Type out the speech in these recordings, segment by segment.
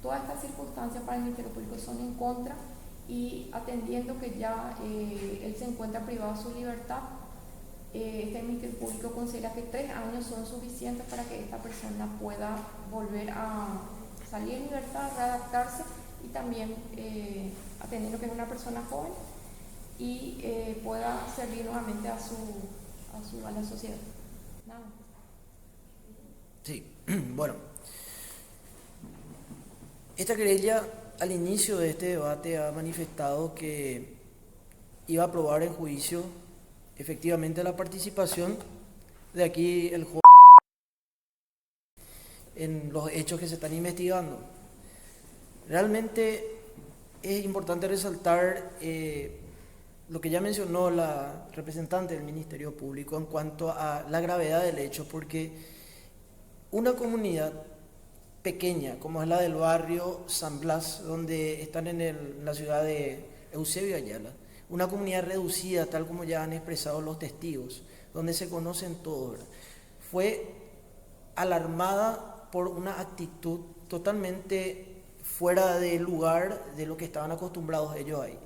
todas estas circunstancias para el Ministerio Público son en contra y atendiendo que ya él se encuentra privado de su libertad, este Ministerio Público considera que 3 años son suficientes para que esta persona pueda volver a salir en libertad, readaptarse y también atendiendo que es una persona joven y pueda servir nuevamente a la sociedad. Nada. Sí, bueno. Esta querella al inicio de este debate ha manifestado que iba a aprobar en juicio efectivamente la participación de aquí el juez en los hechos que se están investigando. Realmente es importante resaltar lo que ya mencionó la representante del Ministerio Público en cuanto a la gravedad del hecho, porque una comunidad pequeña como es la del barrio San Blas, donde están en la ciudad de Eusebio Ayala, una comunidad reducida, tal como ya han expresado los testigos, donde se conocen todos, ¿verdad?, fue alarmada por una actitud totalmente fuera de lugar de lo que estaban acostumbrados ellos ahí.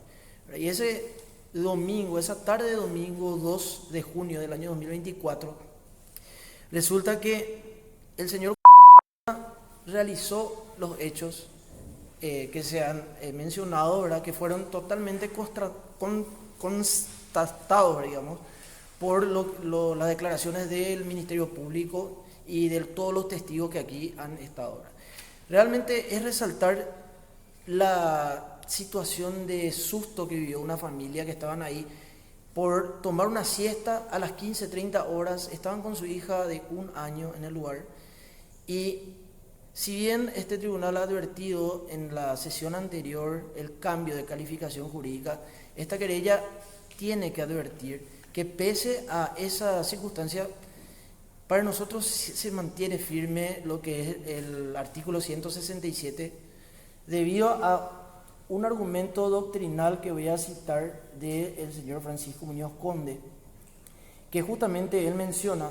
Y ese domingo, esa tarde de domingo 2 de junio del año 2024, resulta que el señor realizó los hechos que se han mencionado, ¿verdad?, que fueron totalmente constatados, digamos, por las declaraciones del Ministerio Público y de todos los testigos que aquí han estado, ¿verdad? Realmente es resaltar la situación de susto que vivió una familia que estaban ahí por tomar una siesta a las 15:30 horas, estaban con su hija de 1 año en el lugar. Y si bien este tribunal ha advertido en la sesión anterior el cambio de calificación jurídica, esta querella tiene que advertir que pese a esa circunstancia, para nosotros se mantiene firme lo que es el artículo 167, debido a un argumento doctrinal que voy a citar del señor Francisco Muñoz Conde, que justamente él menciona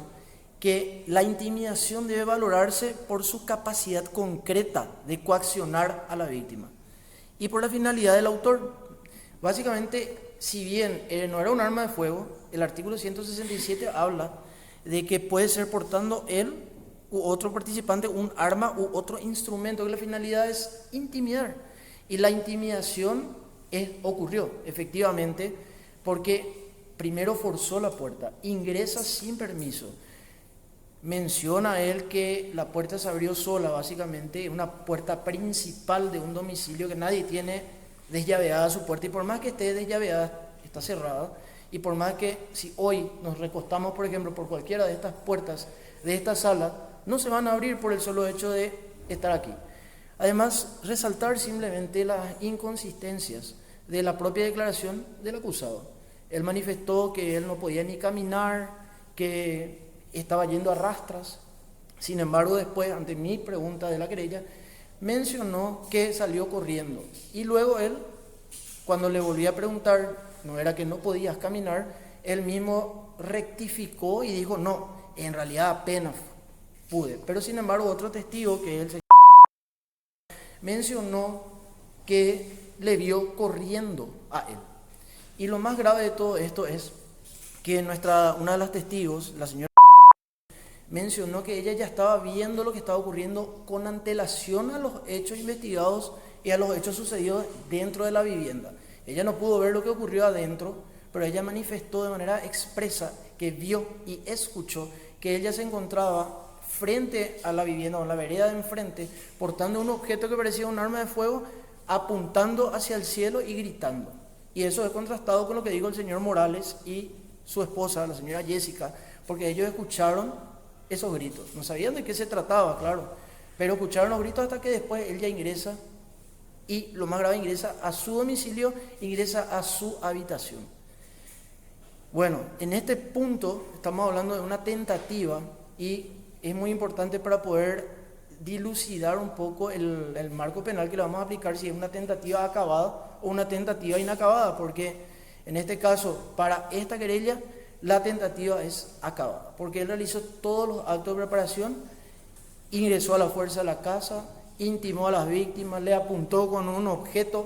que la intimidación debe valorarse por su capacidad concreta de coaccionar a la víctima y por la finalidad del autor. Básicamente, si bien no era un arma de fuego, el artículo 167 habla de que puede ser portando él u otro participante un arma u otro instrumento, que la finalidad es intimidar. Y la intimidación ocurrió efectivamente porque primero forzó la puerta, ingresa sin permiso. Menciona él que la puerta se abrió sola, básicamente una puerta principal de un domicilio que nadie tiene desllaveada su puerta, y por más que esté desllaveada, está cerrada, y por más que si hoy nos recostamos, por ejemplo, por cualquiera de estas puertas de esta sala, no se van a abrir por el solo hecho de estar aquí. Además, resaltar simplemente las inconsistencias de la propia declaración del acusado. Él manifestó que él no podía ni caminar, que estaba yendo a rastras. Sin embargo, después, ante mi pregunta de la querella, mencionó que salió corriendo. Y luego él, cuando le volví a preguntar, no era que no podías caminar, él mismo rectificó y dijo, no, en realidad apenas pude. Pero sin embargo, otro testigo, que él mencionó que le vio corriendo a él. Y lo más grave de todo esto es que una de las testigos, la señora, mencionó que ella ya estaba viendo lo que estaba ocurriendo con antelación a los hechos investigados y a los hechos sucedidos dentro de la vivienda. Ella no pudo ver lo que ocurrió adentro, pero ella manifestó de manera expresa que vio y escuchó que ella se encontraba frente a la vivienda o en la vereda de enfrente, portando un objeto que parecía un arma de fuego, apuntando hacia el cielo y gritando. Y eso es contrastado con lo que dijo el señor Morales y su esposa, la señora Jessica, porque ellos escucharon esos gritos. No sabían de qué se trataba, claro, pero escucharon los gritos hasta que después él ya ingresa, y lo más grave, ingresa a su domicilio, ingresa a su habitación. Bueno, en este punto estamos hablando de una tentativa, y es muy importante para poder dilucidar un poco el marco penal que le vamos a aplicar, si es una tentativa acabada o una tentativa inacabada, porque en este caso, para esta querella, la tentativa es acabada, porque él realizó todos los actos de preparación, ingresó a la fuerza a la casa, intimó a las víctimas, le apuntó con un objeto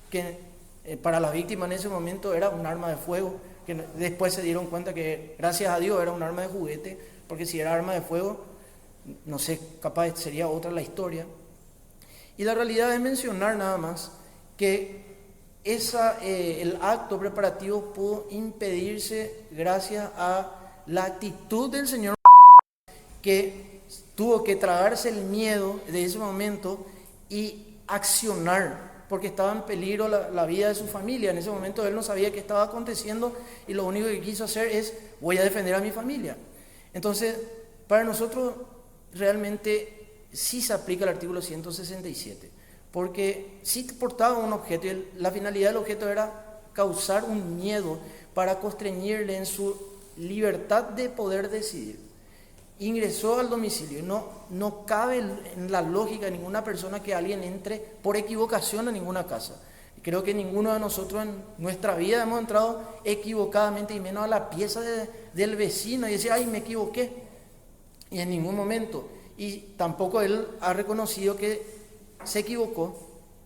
que para las víctimas en ese momento era un arma de fuego, que después se dieron cuenta que gracias a Dios era un arma de juguete, porque si era arma de fuego, no sé, capaz sería otra la historia. Y la realidad es mencionar nada más que el acto preparativo pudo impedirse gracias a la actitud del señor, que tuvo que tragarse el miedo de ese momento y accionar, porque estaba en peligro la vida de su familia. En ese momento él no sabía qué estaba aconteciendo y lo único que quiso hacer es: voy a defender a mi familia. Entonces, para nosotros realmente sí se aplica el artículo 167, porque sí portaba un objeto y la finalidad del objeto era causar un miedo para constreñirle en su libertad de poder decidir. Ingresó al domicilio. No cabe en la lógica de ninguna persona que alguien entre por equivocación a ninguna casa. Creo que ninguno de nosotros en nuestra vida hemos entrado equivocadamente, y menos a la pieza del vecino y decir: ay, me equivoqué. Y en ningún momento. Y tampoco él ha reconocido que se equivocó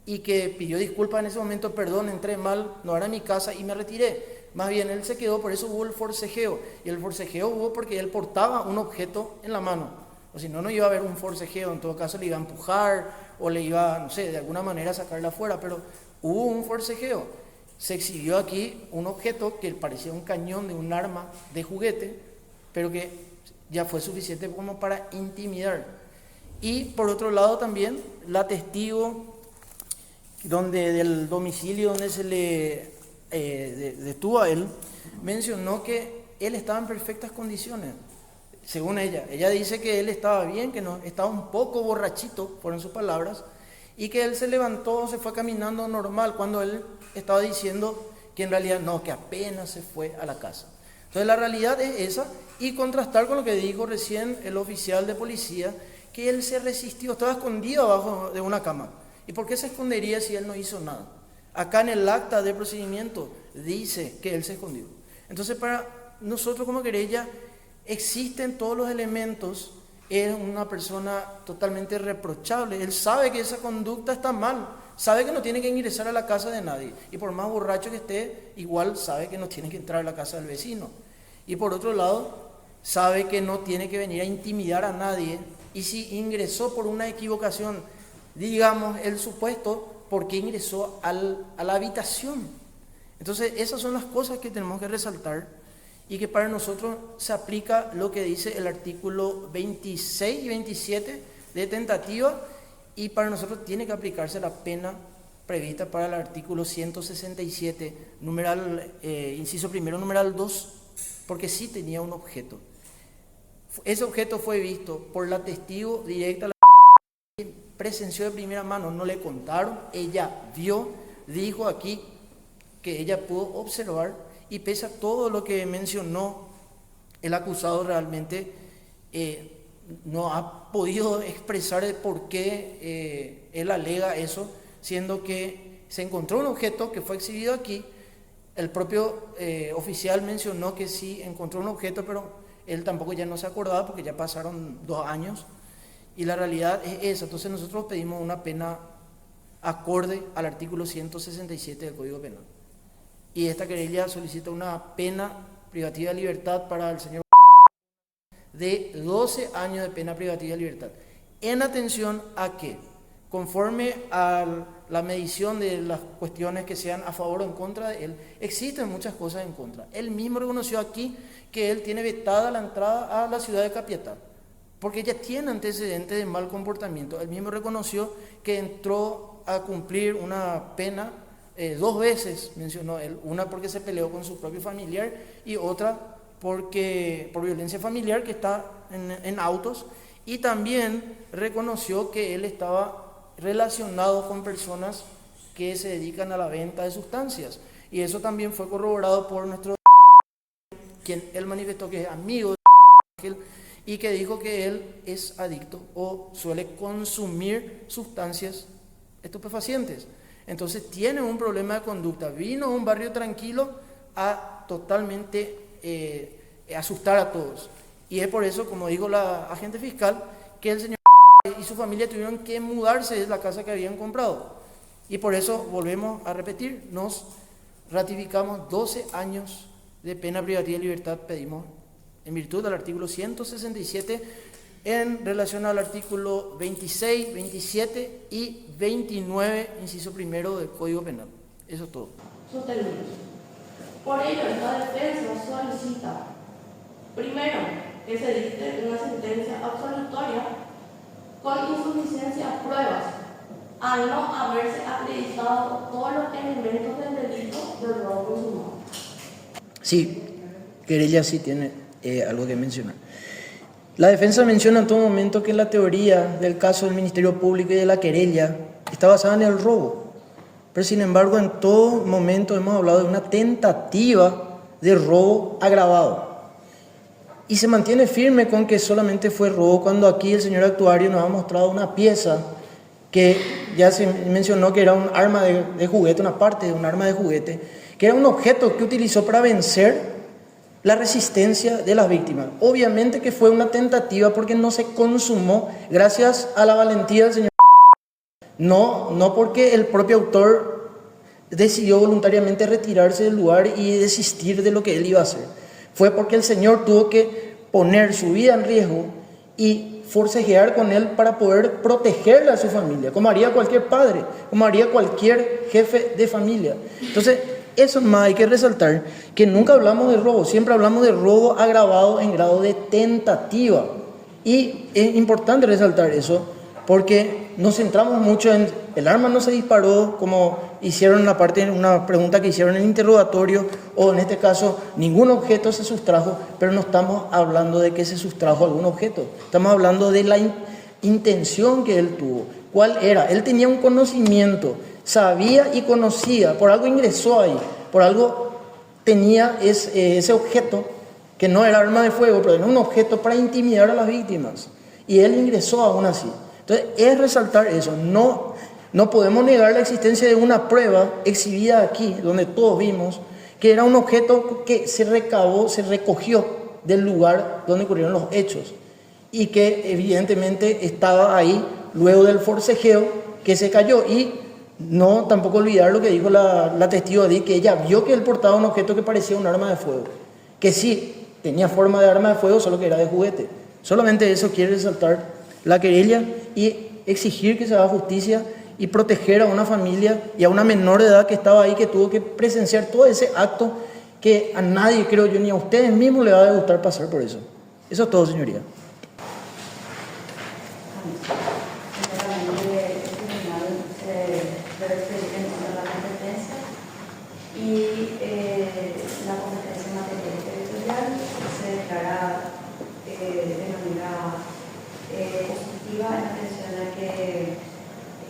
y que pidió disculpas en ese momento: perdón, entré mal, no era mi casa y me retiré. Más bien él se quedó, por eso hubo el forcejeo. Y el forcejeo hubo porque él portaba un objeto en la mano. O si no, no iba a haber un forcejeo. En todo caso le iba a empujar o le iba, no sé, de alguna manera a sacarla afuera. Pero hubo un forcejeo. Se exhibió aquí un objeto que parecía un cañón de un arma de juguete, pero que ya fue suficiente como para intimidar. Y por otro lado también, la testigo del domicilio donde se le detuvo a él, mencionó que él estaba en perfectas condiciones, según ella. Ella dice que él estaba bien, que no, estaba un poco borrachito, fueron sus palabras, y que él se levantó, se fue caminando normal, cuando él estaba diciendo que en realidad no, que apenas se fue a la casa. Entonces la realidad es esa, y contrastar con lo que dijo recién el oficial de policía, que él se resistió, estaba escondido abajo de una cama. ¿Y por qué se escondería si él no hizo nada? Acá en el acta de procedimiento dice que él se escondió. Entonces, para nosotros como querella existen todos los elementos. Es una persona totalmente reprochable. Él sabe que esa conducta está mal, sabe que no tiene que ingresar a la casa de nadie, y por más borracho que esté, igual sabe que no tiene que entrar a la casa del vecino. Y por otro lado, sabe que no tiene que venir a intimidar a nadie, y si ingresó por una equivocación, digamos el supuesto, ¿por qué ingresó a la habitación? Entonces esas son las cosas que tenemos que resaltar, y que para nosotros se aplica lo que dice el artículo 26 y 27 de tentativa, y para nosotros tiene que aplicarse la pena prevista para el artículo 167, inciso primero, numeral 2, porque sí tenía un objeto. Ese objeto fue visto por la testigo directa, presenció de primera mano, no le contaron, ella vio, dijo aquí que ella pudo observar, y pese a todo lo que mencionó el acusado, realmente no ha podido expresar el por qué él alega eso, siendo que se encontró un objeto que fue exhibido aquí. El propio oficial mencionó que sí encontró un objeto, pero él tampoco ya no se acordaba porque ya pasaron 2 años, y la realidad es esa. Entonces nosotros pedimos una pena acorde al artículo 167 del Código Penal, y esta querella solicita una pena privativa de libertad para el señor de 12 años de pena privativa de libertad, en atención a que, conforme a la medición de las cuestiones que sean a favor o en contra de él, existen muchas cosas en contra. Él mismo reconoció aquí que él tiene vetada la entrada a la ciudad de Capiatá, porque ella tiene antecedentes de mal comportamiento. Él mismo reconoció que entró a cumplir una pena 2 veces, mencionó él, una porque se peleó con su propio familiar, y otra por violencia familiar, que está en autos, y también reconoció que él estaba relacionado con personas que se dedican a la venta de sustancias, y eso también fue corroborado por nuestro quien él manifestó que es amigo de Ángel, y que dijo que él es adicto o suele consumir sustancias estupefacientes. Entonces tiene un problema de conducta. Vino a un barrio tranquilo a totalmente asustar a todos, y es por eso, como dijo la agente fiscal, que el señor y y su familia tuvieron que mudarse de la casa que habían comprado. Y por eso, volvemos a repetir, nos ratificamos 12 años de pena privativa de libertad, pedimos en virtud del artículo 167 en relación al artículo 26, 27 y 29, inciso primero del Código Penal. Eso es todo. Sus términos. Por ello, esta defensa solicita, primero, que se dicte una sentencia absolutoria con insuficiencia de pruebas, al no haberse acreditado todos los elementos del delito del robo consumado. Sí, querella sí tiene algo que mencionar. La defensa menciona en todo momento que la teoría del caso del Ministerio Público y de la querella está basada en el robo. Pero sin embargo, en todo momento hemos hablado de una tentativa de robo agravado. Y se mantiene firme con que solamente fue robo cuando aquí el señor actuario nos ha mostrado una pieza que ya se mencionó que era un arma de juguete, una parte de un arma de juguete, que era un objeto que utilizó para vencer la resistencia de las víctimas. Obviamente que fue una tentativa porque no se consumó gracias a la valentía del señor. No porque el propio autor decidió voluntariamente retirarse del lugar y desistir de lo que él iba a hacer. Fue porque el señor tuvo que poner su vida en riesgo y forcejear con él para poder protegerle a su familia, como haría cualquier padre, como haría cualquier jefe de familia. Entonces, eso más hay que resaltar, que nunca hablamos de robo, siempre hablamos de robo agravado en grado de tentativa. Y es importante resaltar eso, porque nos centramos mucho en el arma no se disparó, como hicieron en la parte, una pregunta que hicieron en el interrogatorio, o en este caso, ningún objeto se sustrajo, pero no estamos hablando de que se sustrajo algún objeto, estamos hablando de la intención que él tuvo. ¿Cuál era? Él tenía un conocimiento, sabía y conocía, por algo ingresó ahí, por algo tenía ese objeto, que no era arma de fuego, pero era un objeto para intimidar a las víctimas, y él ingresó aún así. Entonces, es resaltar eso, no podemos negar la existencia de una prueba exhibida aquí, donde todos vimos, que era un objeto que se recogió del lugar donde ocurrieron los hechos, y que evidentemente estaba ahí luego del forcejeo que se cayó. Y no tampoco olvidar lo que dijo la testigo Adi, que ella vio que él portaba un objeto que parecía un arma de fuego, que sí tenía forma de arma de fuego, solo que era de juguete. Solamente eso quiere resaltar la querella y exigir que se haga justicia y proteger a una familia y a una menor de edad que estaba ahí, que tuvo que presenciar todo ese acto que a nadie, creo yo, ni a ustedes mismos les va a gustar pasar por eso. Eso es todo, señoría. Y la competencia en materia territorial se declara de manera positiva en atención a que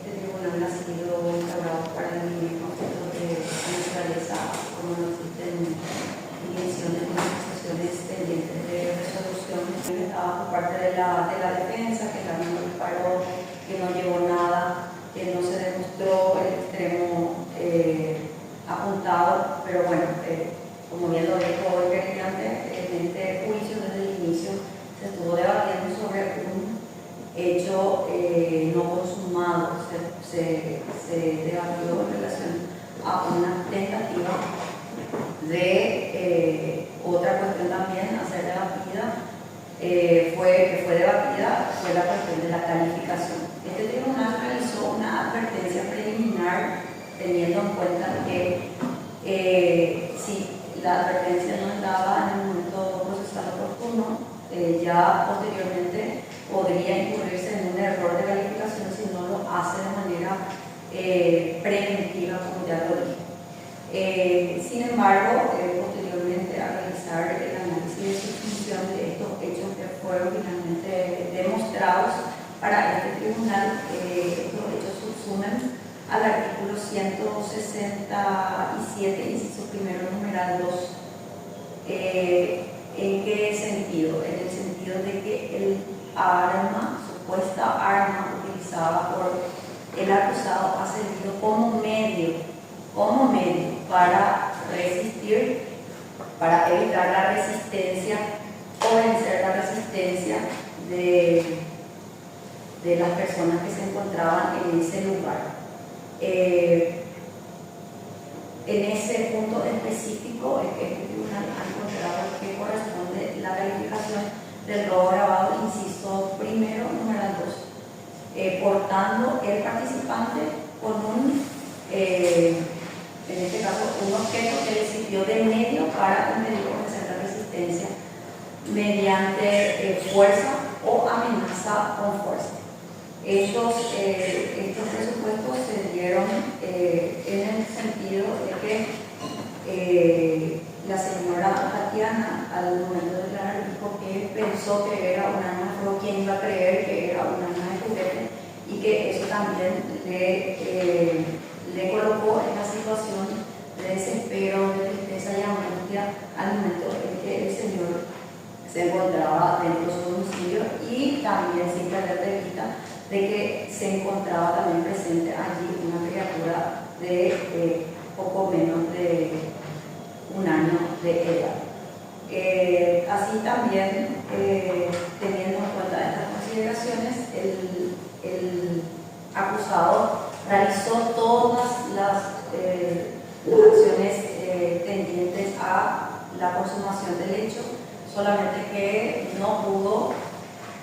este tribunal ha sido instaurado para dirimir conflictos de naturaleza, como no existen dimensiones ni situaciones pendientes de resolución. Por parte de la defensa, que la no disparó, que no llevó nada, que no se demostró el extremo apuntado, pero bueno, como bien lo dijo el querellante, en este juicio desde el inicio se estuvo debatiendo sobre un hecho no consumado, se debatió en relación a una tentativa de otra cuestión también a ser debatida, que fue debatida, fue la cuestión de la calificación. Este tribunal realizó una advertencia preliminar teniendo en cuenta que si la advertencia no estaba en el momento procesal oportuno, ya posteriormente podría incurrirse en un error de calificación si no lo hace de manera preventiva, como ya lo dije. Sin embargo, posteriormente a realizar el análisis de subsunción de estos hechos que fueron finalmente demostrados para este tribunal, estos hechos subsumen al artículo 167, inciso primero, numeral 2. ¿En qué sentido? En el sentido de que el arma, supuesta arma utilizada por el acusado, ha servido como medio para resistir, para evitar la resistencia o vencer la resistencia de las personas que se encontraban en ese lugar. En ese punto específico es que este tribunal ha encontrado que corresponde la calificación del robo agravado, inciso primero, numeral 2, portando el participante con un, en este caso, un objeto que le sirvió de medio para impedir o vencer la resistencia mediante fuerza o amenaza con fuerza. Estos presupuestos se dieron en el sentido de que la señora Tatiana, al momento de declarar, dijo que pensó que era un arma de fuego, quien iba a creer que era un arma de juguete, y que eso también le colocó en la situación de desespero, de tristeza y angustia al momento en que el señor se encontraba dentro de su domicilio, y también sin perder de vista de que se encontraba también presente allí una criatura de poco menos de un año de edad. Así también, teniendo en cuenta estas consideraciones, el acusado realizó todas las acciones tendientes a la consumación del hecho, solamente que no pudo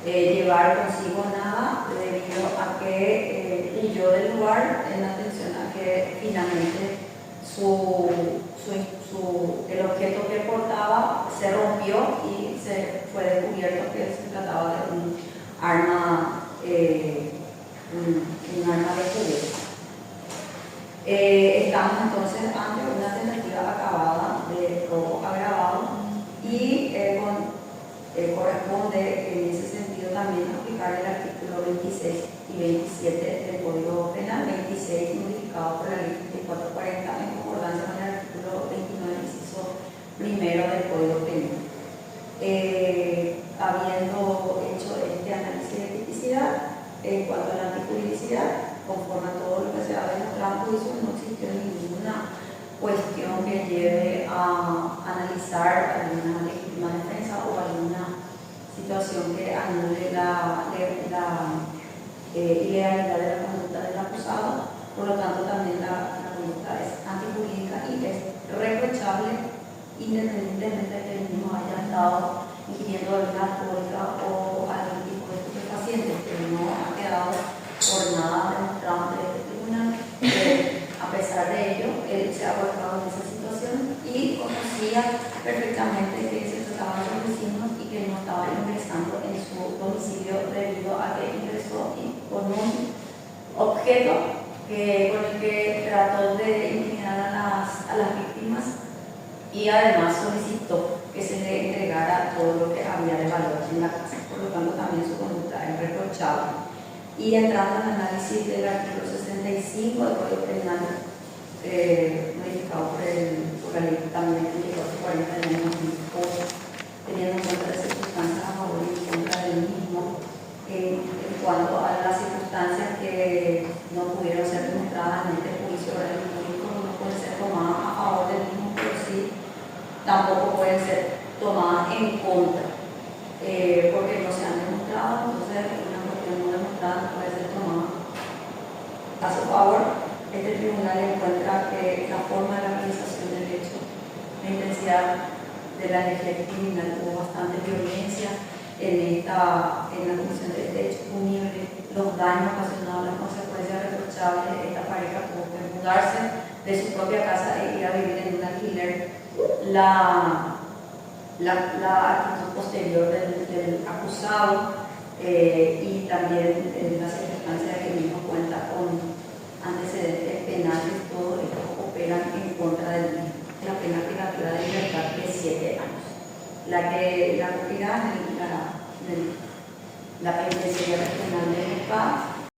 llevar consigo nada debido a que huyó del lugar, en atención a que finalmente el objeto que portaba se rompió y se fue descubierto que se trataba de un arma de juguete. Estamos entonces ante una tentativa acabada de robo agravado y corresponde en ese sentido también aplicar el artículo 26 y 27 del Código Penal, 26 modificado por la ley 2440 en concordancia con el artículo 29, inciso primero del Código Penal. Habiendo hecho este análisis de tipicidad, en cuanto a la antijuridicidad, conforme a todo lo que se ha demostrado en juicio, no existió ninguna cuestión que lleve a analizar alguna legítima defensa o alguna situación que anule la ilegalidad de la conducta del acusado. Por lo tanto, también la conducta es antijurídica y es reprochable independientemente de que el mismo haya estado ingiriendo alguna alcohólica o algún tipo de estupefaciente, que no ha quedado por nada demostrado ante este tribunal. A pesar de ello, él se ha volcado en esa situación y conocía perfectamente que se trataba de los vecinos y que no estaba ingresando en su domicilio debido a que ingresó con un objeto con el que trató de intimidar a las víctimas, y además solicitó que se le entregara todo lo que había de valor en la casa. Por lo tanto, también su conducta es reprochable. Y entrando en el análisis del artículo 65 del Código Penal, modificado por la ley también 2440 del año 2008, teniendo en cuenta las circunstancias a favor y en contra del mismo, en cuanto a las circunstancias que no pudieron ser demostradas en este juicio oral y público, no pueden ser tomadas a favor del mismo, pero sí tampoco pueden ser tomadas en contra, porque no se han demostrado. Entonces una cuestión no demostrada puede ser tomada a su favor. Este tribunal encuentra que la forma de la realización del hecho, la intensidad de la energía criminal, hubo bastante violencia en la comisión de este hecho punible, los daños ocasionados, las consecuencias reprochables. Esta pareja tuvo que mudarse de su propia casa e ir a vivir en un alquiler. La actitud posterior del acusado y también la circunstancia de que el mismo cuenta con antecedentes penales, todo esto operan en contra del mismo. La pena privativa de libertad de 7 años. La que la cumplirá en la penitenciaría regional de Nepal